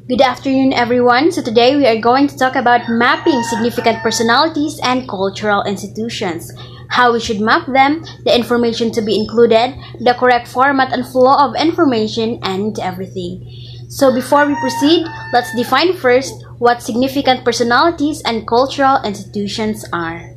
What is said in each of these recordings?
Good afternoon, everyone. So today we are going to talk about mapping significant personalities and cultural institutions, how we should map them, the information to be included, the correct format and flow of information, and everything. So before we proceed, let's define first what significant personalities and cultural institutions are.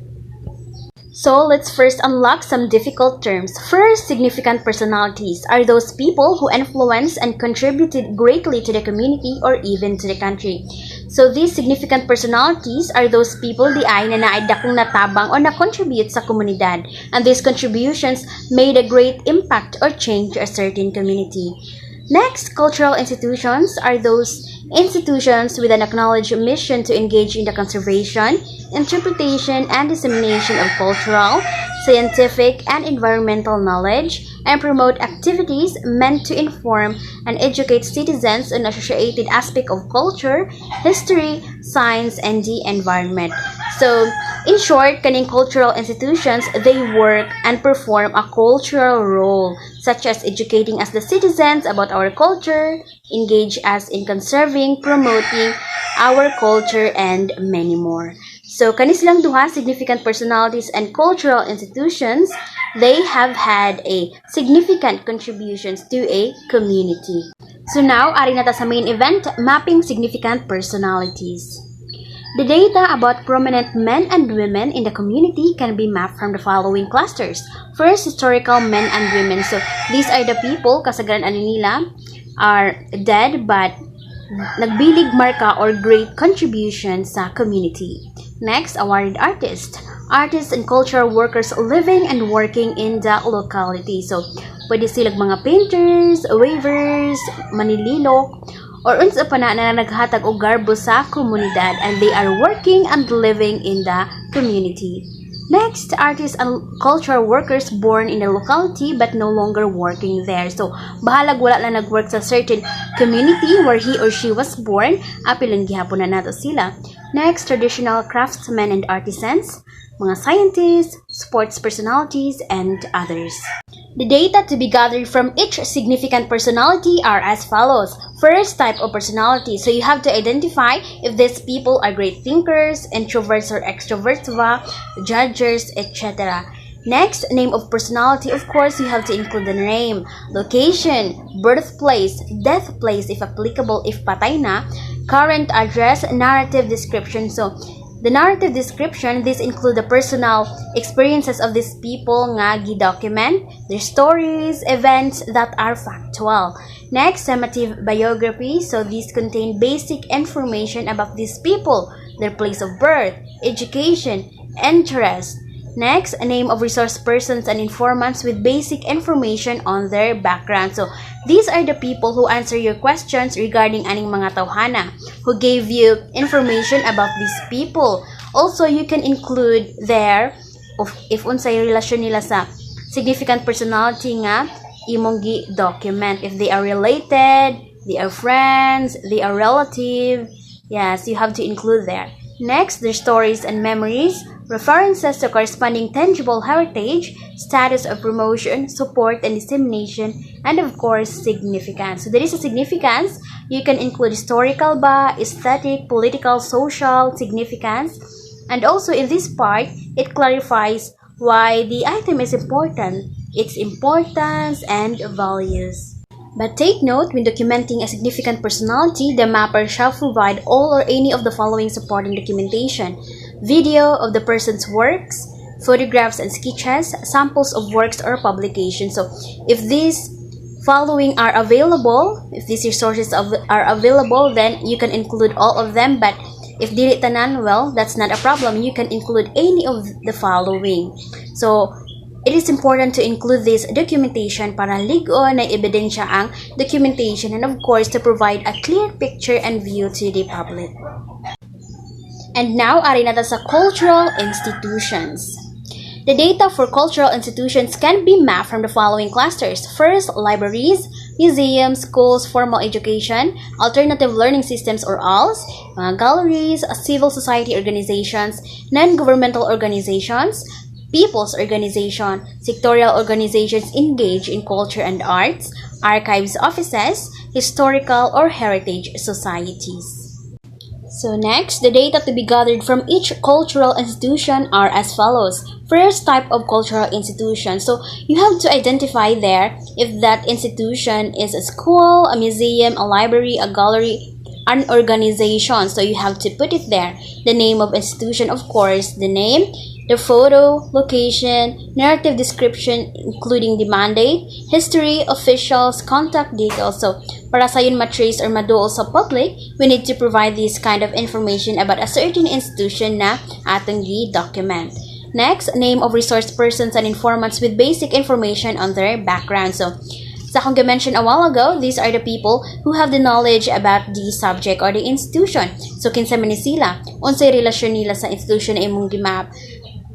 So let's first unlock some difficult terms. First, significant personalities are those people who influence and contributed greatly to the community or even to the country. So these significant personalities are those people di ay na naidakong natabang o na-contribute sa komunidad, and these contributions made a great impact or change a certain community. Next, cultural institutions are those institutions with an acknowledged mission to engage in the conservation, interpretation, and dissemination of cultural, scientific, and environmental knowledge, and promote activities meant to inform and educate citizens on associated aspects of culture, history, science, and the environment. So, in short, kaning cultural institutions, they work and perform a cultural role, such as educating us the citizens about our culture, engage us in conserving, promoting our culture, and many more. So, kanis lang duha significant personalities and cultural institutions, they have had a significant contributions to a community. So now, ari na ta sa main event, mapping significant personalities. The data about prominent men and women in the community can be mapped from the following clusters. First, historical men and women. So, these are the people, kasagaran ani nila, are dead but nagbilig marka or great contribution sa community. Next, awarded artists. Artists and cultural workers living and working in the locality. So, pwede silang mga painters, weavers, manililok, or unsa pa na naghatag og garbo sa komunidad, and they are working and living in the community. Next, artists and cultural workers born in the locality but no longer working there. So, bahalag wala na nag-work sa certain community where he or she was born, apilon gihapon na nato sila. Next, traditional craftsmen and artisans, mga scientists, sports personalities, and others. The data to be gathered from each significant personality are as follows. First, type of personality. So you have to identify if these people are great thinkers, introverts or extroverts, judges, etc. Next, name of personality. Of course, you have to include the name, location, birthplace, death place if applicable if patay na, current address, narrative description. So, the narrative description, this include the personal experiences of these people nga gi-document, their stories, events that are factual. Next, summative biography. So these contain basic information about these people, their place of birth, education, interest. Next, a name of resource persons and informants with basic information on their background. So, these are the people who answer your questions regarding aning mga tawhana, who gave you information about these people. Also, you can include there, if unsay relasyon nila sa significant personality nga, imong gi-document. If they are related, they are friends, they are relative, yes, you have to include there. Next, their stories and memories, references to corresponding tangible heritage, status of promotion, support and dissemination, and of course, significance. So there is a significance. You can include historical ba, aesthetic, political, social, significance. And also in this part, it clarifies why the item is important, its importance and values. But take note, when documenting a significant personality, the mapper shall provide all or any of the following supporting documentation: video of the person's works, photographs and sketches, samples of works or publications. So, if these following are available, if these resources are available, then you can include all of them. But if dili tanan, well, that's not a problem. You can include any of the following. So, it is important to include this documentation para ligo na ebidensya ang documentation, and of course to provide a clear picture and view to the public. And now, ari na ta sa cultural institutions. The data for cultural institutions can be mapped from the following clusters. First, libraries, museums, schools, formal education, alternative learning systems or ALS, galleries, civil society organizations, non-governmental organizations, people's organization, sectorial organizations engaged in culture and arts, archives offices, historical, or heritage societies. So next, the data to be gathered from each cultural institution are as follows. First, type of cultural institution. So you have to identify there if that institution is a school, a museum, a library, a gallery, an organization. So you have to put it there. The name of institution, of course, the name, the photo, location, narrative description, including the mandate, history, officials, contact details. So, para sa yun matrace or maduol sa public, we need to provide this kind of information about a certain institution na atong gi-document. Next, name of resource persons and informants with basic information on their background. So, sa akong mentioned a while ago, these are the people who have the knowledge about the subject or the institution. So, kinsa man ni sila, unsay relasyon nila sa institution na imong gi-map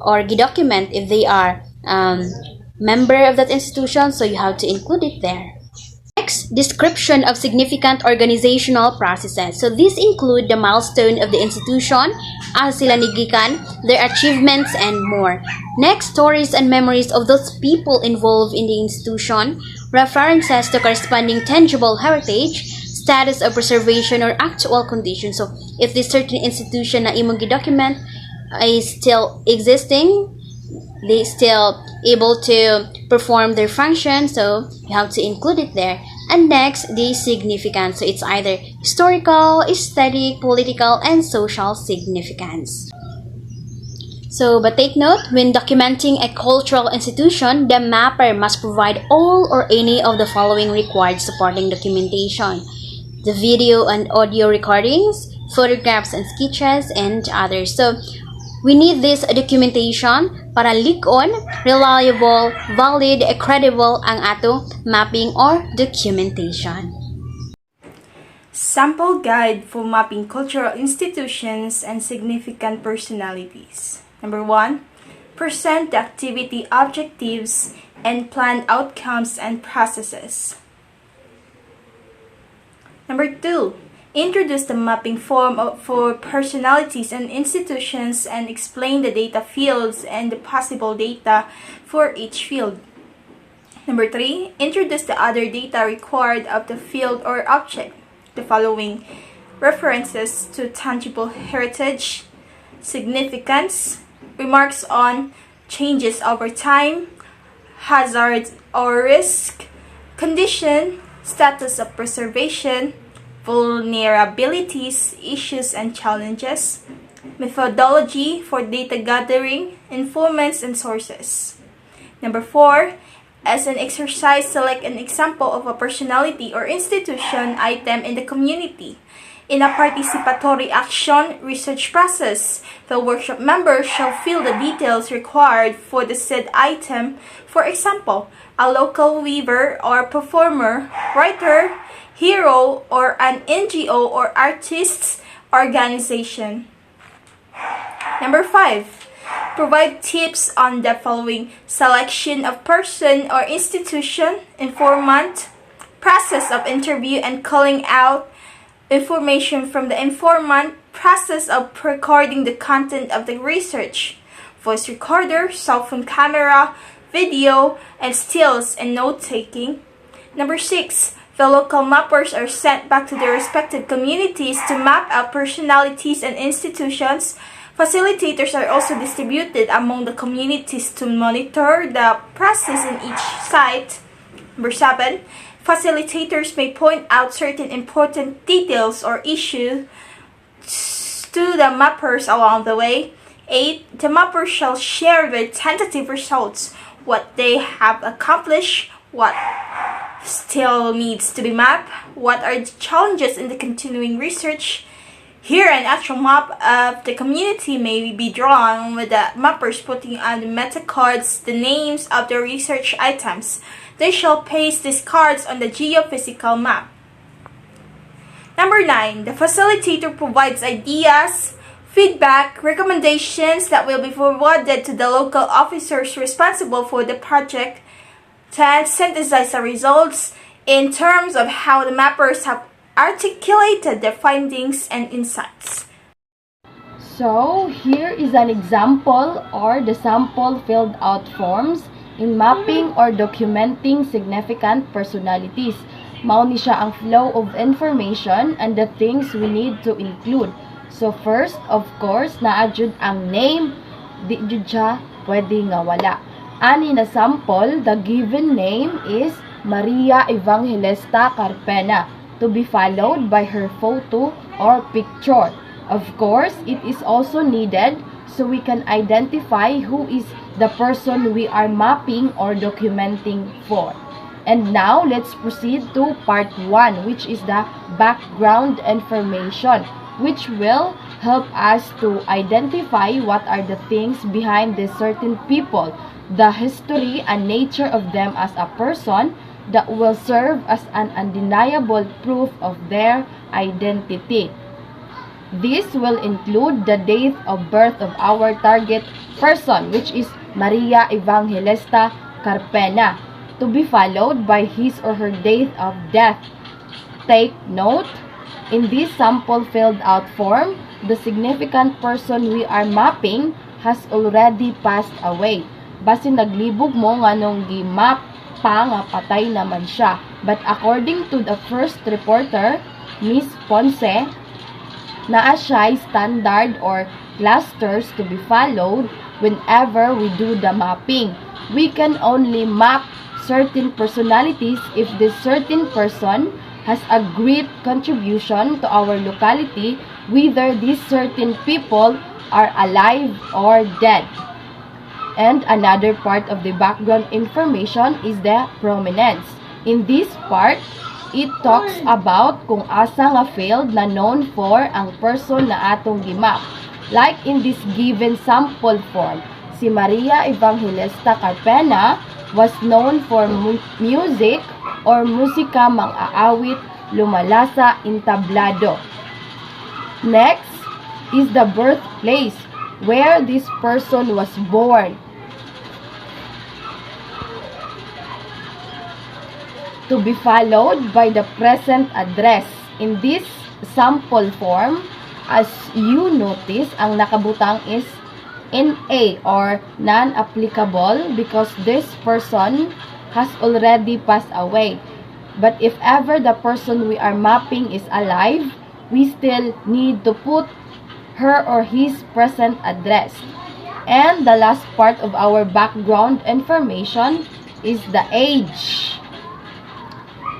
or gi-document if they are member of that institution, so you have to include it there. Next, description of significant organizational processes. So these include the milestone of the institution, as sila nigikan, their achievements, and more. Next, stories and memories of those people involved in the institution, references to corresponding tangible heritage, status of preservation or actual condition. So if this certain institution na imong gi-document is still existing, they still able to perform their function, so you have to include it there. And next, the significance. So it's either historical, aesthetic, political, and social significance. So, but take note, when documenting a cultural institution, the mapper must provide all or any of the following required supporting documentation: the video and audio recordings, photographs and sketches, and others. So we need this documentation para lig-on, reliable, valid, credible ang ato mapping or documentation. Sample guide for mapping cultural institutions and significant personalities. Number 1, present the activity objectives and planned outcomes and processes. Number 2, introduce the mapping form for personalities and institutions and explain the data fields and the possible data for each field. Number 3, introduce the other data required of the field or object. The following: references to tangible heritage, significance, remarks on changes over time, hazards or risk, condition, status of preservation, vulnerabilities, issues and challenges, methodology for data gathering, informants and sources. Number 4, as an exercise, select an example of a personality or institution item in the community. In a participatory action research process, the workshop members shall fill the details required for the said item. For example, a local weaver or performer, writer, hero, or an NGO or artists organization. Number 5, provide tips on the following: selection of person or institution, informant, process of interview and calling out information from the informant, process of recording the content of the research, voice recorder, cell phone camera, video, and stills and note-taking. Number 6, the local mappers are sent back to their respective communities to map out personalities and institutions. Facilitators are also distributed among the communities to monitor the process in each site. Number 7, facilitators may point out certain important details or issues to the mappers along the way. 8, the mappers shall share their tentative results, what they have accomplished, what still needs to be mapped, what are the challenges in the continuing research. Here, an actual map of the community may be drawn with the mappers putting on the meta cards the names of the research items. They shall paste these cards on the geophysical map. Number 9, the facilitator provides ideas, feedback, recommendations that will be forwarded to the local officers responsible for the project. 10, synthesize the results in terms of how the mappers have articulated their findings and insights. So, here is an example or the sample filled out forms in mapping or documenting significant personalities. mao ni siya ang flow of information and the things we need to include. So first, of course, naadjud ang name, di jud siya pwede nga wala. Ani na sample, the given name is Maria Evangelista Carpena, to be followed by her photo or picture. Of course, it is also needed so we can identify who is the person we are mapping or documenting for. And now, let's proceed to part 1, which is the background information, which will help us to identify what are the things behind the certain people, the history and nature of them as a person that will serve as an undeniable proof of their identity. This will include the date of birth of our target person, which is Maria Evangelista Carpena, to be followed by his or her date of death. Take note, in this sample filled out form, the significant person we are mapping has already passed away. Basi naglibog mo nga nung gi-map pa nga patay naman siya. But according to the first reporter, Miss Ponce, naa siya standard or clusters to be followed whenever we do the mapping. We can only map certain personalities if this certain person has a great contribution to our locality, whether these certain people are alive or dead. And another part of the background information is the prominence. In this part, it talks about kung asa nga field na known for ang person na atong gimap. Like in this given sample form, si Maria Evangelista Carpena was known for music or musika mang-aawit lumalasa entablado. Next is the birthplace where this person was born. To be followed by the present address. In this sample form, as you notice, ang nakabutang is NA or non-applicable because this person has already passed away. But if ever the person we are mapping is alive, we still need to put her or his present address. And the last part of our background information is the age.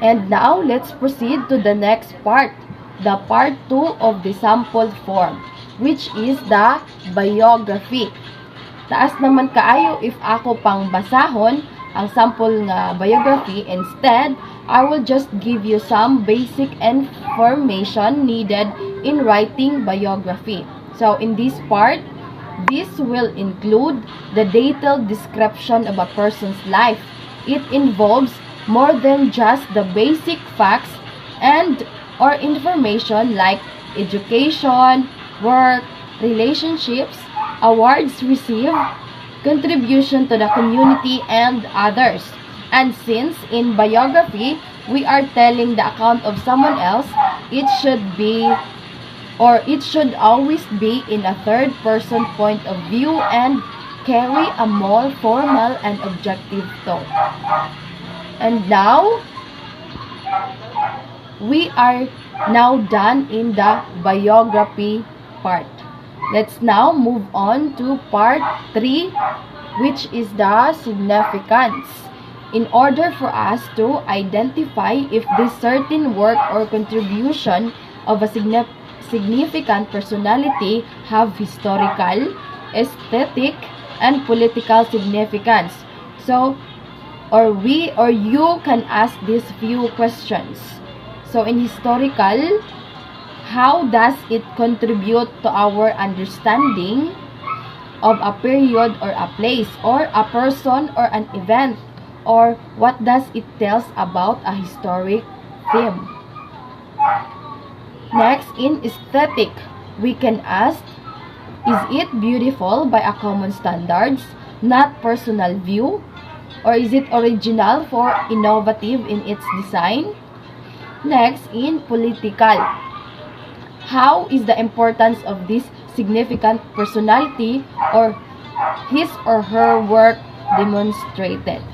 And now, let's proceed to the next part, the part 2 of the sample form, which is the biography. Taas naman kaayo if ako pang basahon ang sample nga biography. Instead, I will just give you some basic information needed in writing biography. So, in this part, this will include the detailed description of a person's life. It involves more than just the basic facts and or information like education, work, relationships, awards received, contribution to the community, and others. And since in biography, we are telling the account of someone else, it should be or it should always be in a third person point of view and carry a more formal and objective tone. And now, we are now done in the biography part. Let's now move on to part 3, which is the significance. In order for us to identify if this certain work or contribution of a significant personality have historical, aesthetic, and political significance. So, you can ask these few questions. So, in historical, how does it contribute to our understanding of a period or a place or a person or an event? Or what does it tell about a historic theme? Next, in aesthetic, we can ask, is it beautiful by a common standards, not personal view? Or is it original for innovative in its design? Next, in political, how is the importance of this significant personality or his or her work demonstrated?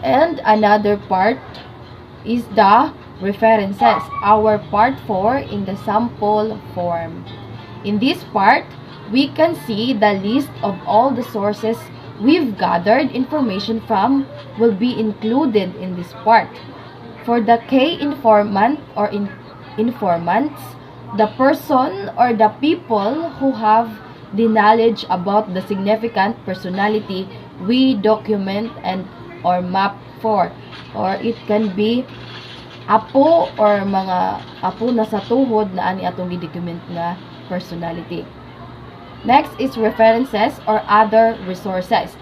And another part is the references, our part 4 in the sample form. In this part, we can see the list of all the sources we've gathered information from will be included in this part. For the K informant or informants, the person or the people who have the knowledge about the significant personality we document and or map for, or it can be apo or mga apo na sa tuhod na ani atong gidocument nga personality. Next is references or other resources.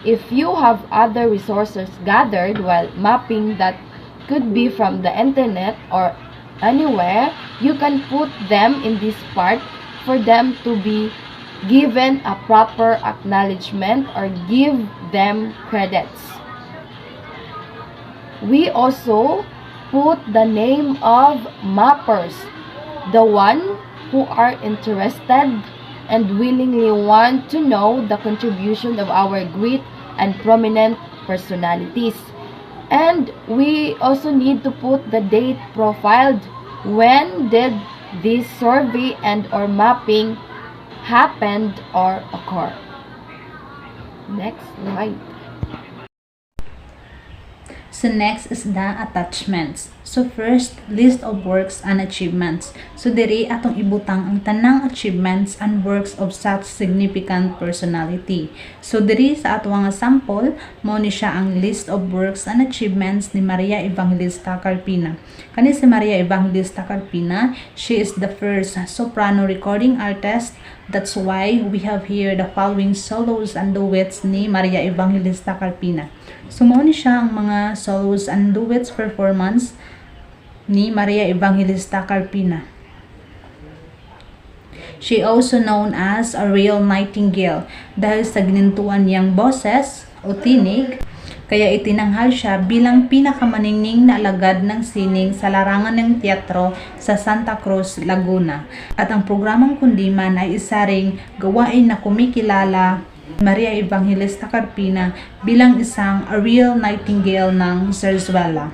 If you have other resources gathered while mapping that could be from the internet or anywhere, you can put them in this part for them to be given a proper acknowledgement or give them credits. We also put the name of mappers, the one who are interested and willingly want to know the contribution of our great and prominent personalities. And we also need to put the date profiled. When did this survey and or mapping happened or occur? Next slide. So next is the attachments. So first, list of works and achievements. So diri atong ibutang ang tanang achievements and works of such significant personality. So diri sa ato nga sample, mao ni siya ang list of works and achievements ni Maria Evangelista Carpina. Kani si Maria Evangelista Carpina, she is the first soprano recording artist. That's why we have here the following solos and duets ni Maria Evangelista Carpina. So mao ni siya ang mga solos and duets performance ni Maria Evangelista Carpina. She also known as a real nightingale dahil sa ginintuan niyang boses o tinig, kaya itinanghal siya bilang pinakamaningning na alagad ng sining sa larangan ng teatro sa Santa Cruz, Laguna. At ang programang kundiman ay isa ring gawain na kumikilala Maria Evangelista Carpina bilang isang a real nightingale ng Zarzuela.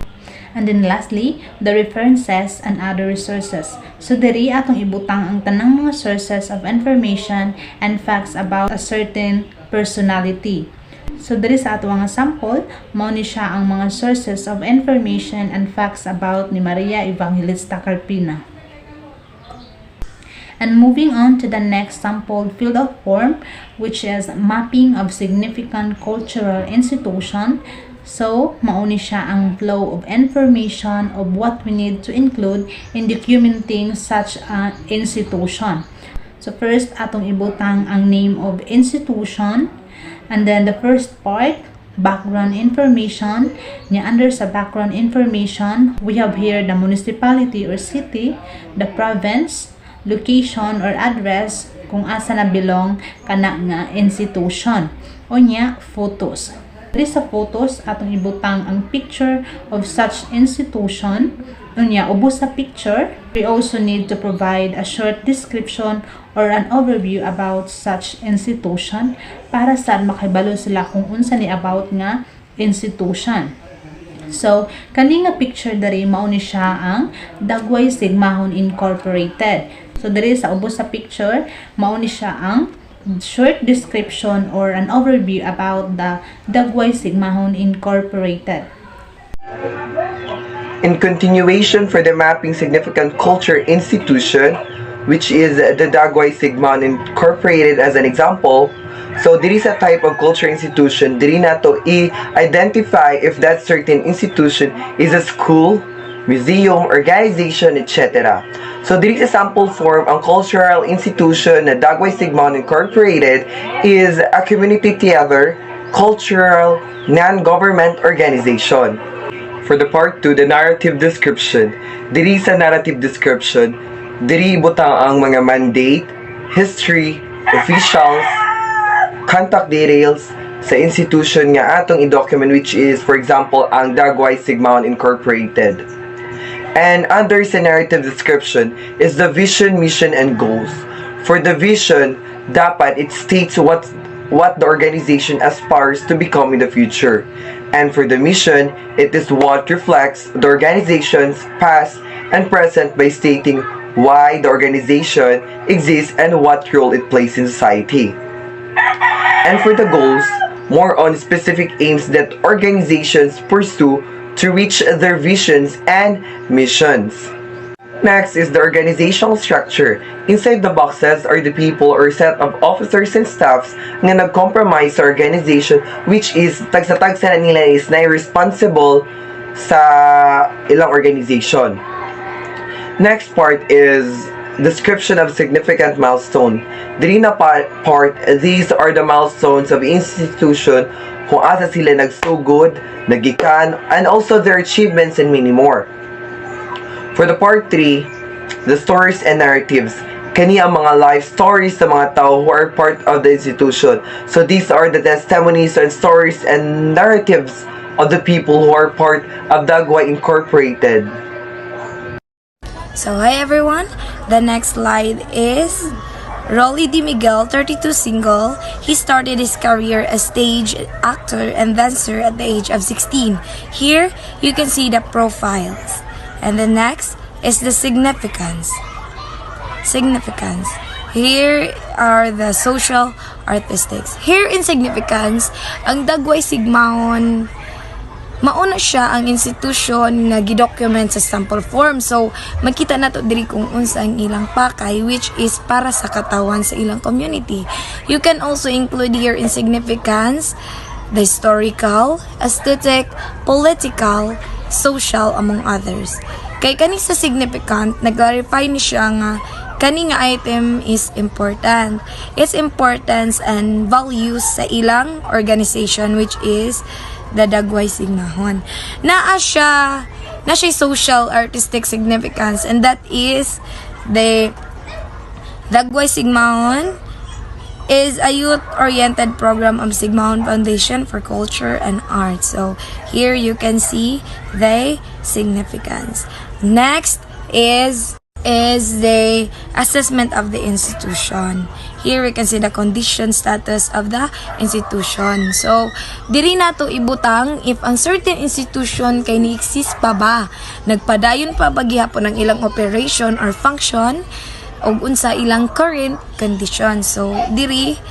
And then lastly, the references and other resources. So diri atong ibutang ang tanang mga sources of information and facts about a certain personality. So diri sa ato nga sample, mao ni siya ang mga sources of information and facts about ni Maria Evangelista Carpina. And moving on to the next sample field of form, which is mapping of significant cultural institution. So, mauni siya ang flow of information of what we need to include in documenting such an institution. So, first, atong ibutang ang name of institution. And then, the first part, background information. Nya under sa background information, we have here the municipality or city, the province, location or address kung asa na belong kana nga institution. O nya, photos. Diri sa photos, atong ibutang ang picture of such institution. O nya, ubos sa picture, we also need to provide a short description or an overview about such institution para sa makibalo sila kung unsa ni about nga institution. So, kani nga picture diri mao ni siya ang Dagway Sigmahon Incorporated. So, diri sa ubos sa picture, mao ni siya ang short description or an overview about the Dagway Sigmahon Incorporated. In continuation for the mapping significant culture institution, which is the Dagway Sigmahon Incorporated as an example, so diri sa type of culture institution, diri nato i-identify if that certain institution is a school, museum, organization, etc. So diri sa sample form, ang cultural institution na Dagway Sigmahon Incorporated is a community theater, cultural, non-government organization. For the part 2, the narrative description. Diri sa narrative description, diri butang ang mga mandate, history, officials, contact details sa institution nga atong i-document, which is, for example, ang Dagway Sigmahon Incorporated. And under sa narrative description is the vision, mission, and goals. For the vision, dapat it states what the organization aspires to become in the future. And for the mission, it is what reflects the organization's past and present by stating why the organization exists and what role it plays in society. And for the goals, more on specific aims that organizations pursue to reach their visions and missions. Next is the organizational structure. Inside the boxes are the people or set of officers and staffs nga nag-compromise sa organization, which is tagsa-tagsa na nila is na responsible sa ilang organization. Next part is description of significant milestone. Diri na part, these are the milestones of institution kung asa sila nagsugod, nagikan, and also their achievements and many more. For the part 3, the stories and narratives. Kani ang mga life stories sa mga tao who are part of the institution. So these are the testimonies and stories and narratives of the people who are part of Dagway Incorporated. So hi everyone, the next slide is Rolly D. Miguel, 32 single. He started his career as stage actor and dancer at the age of 16. Here, you can see the profiles. And the next is the significance. Here are the social artistics. Here in significance, ang Dagway Sigmahon, mauna siya ang institution na gidocument sa sample form. So, makita na to diri kung unsa ang ilang pakay, which is para sa katawan sa ilang community. You can also include here in significance the historical, aesthetic, political, social, among others. Kay kani sa significant, nag-clarify ni siya nga kani nga item is important. Its importance and values sa ilang organization, which is the Dagway Sigmahon. Na siya social artistic significance, and that is the Dagway Sigmahon is a youth-oriented program of Sigmahon Foundation for Culture and Art. So, here you can see the significance. Next is the assessment of the institution. Here we can see the condition status of the institution. So, diri na to ibutang if ang certain institution kay ni-exist pa ba, nagpadayon pa ba gihapon ang ilang operation or function, o unsa ilang current condition. So, diri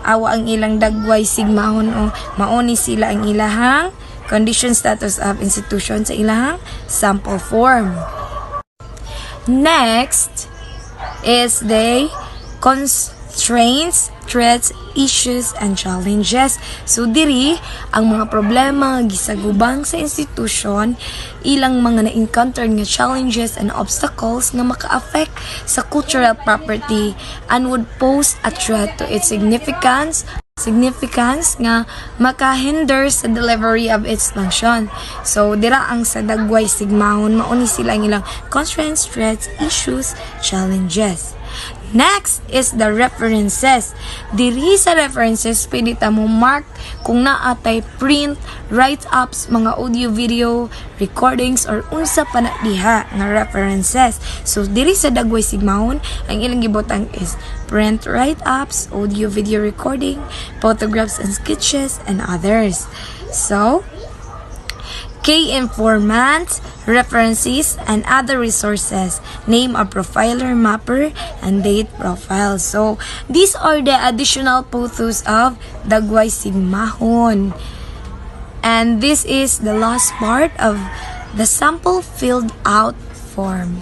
awa ang ilang Dagway Sigmahon o mauni sila ang ilahang condition status of institution sa ilahang sample form. Next is the constraints, threats, issues, and challenges. So, diri, ang mga problema gisagubang sa institution, ilang mga na-encounter nga challenges and obstacles nga maka-affect sa cultural property and would pose a threat to its significance nga makahinder sa delivery of its function. So, dira ang sa Dagway Sigmahon, mauni sila ang ilang constraints, threats, issues, challenges. Next is the references. Diri sa references, pwede ta mo mark kung naatay print, write-ups, mga audio-video, recordings, or unsa pa na diha nga references. So, diri sa Dagway Sigmahon, ang ilang gibotang is print write-ups, audio-video recording, photographs and sketches, and others. So, key informants, references, and other resources. Name of profiler, mapper, and date profile. So, these are the additional photos of Dagway Sigmahon. And this is the last part of the sample filled out form.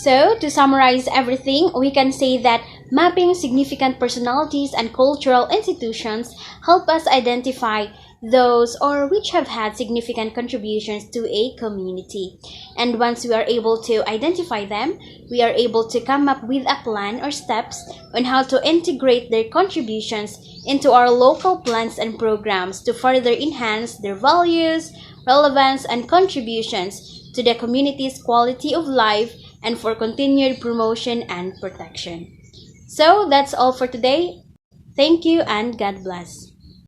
So, to summarize everything, we can say that mapping significant personalities and cultural institutions help us identify those or which have had significant contributions to a community. And once we are able to identify them, we are able to come up with a plan or steps on how to integrate their contributions into our local plans and programs to further enhance their values, relevance, and contributions to the community's quality of life and for continued promotion and protection. So that's all for today. Thank you and God bless.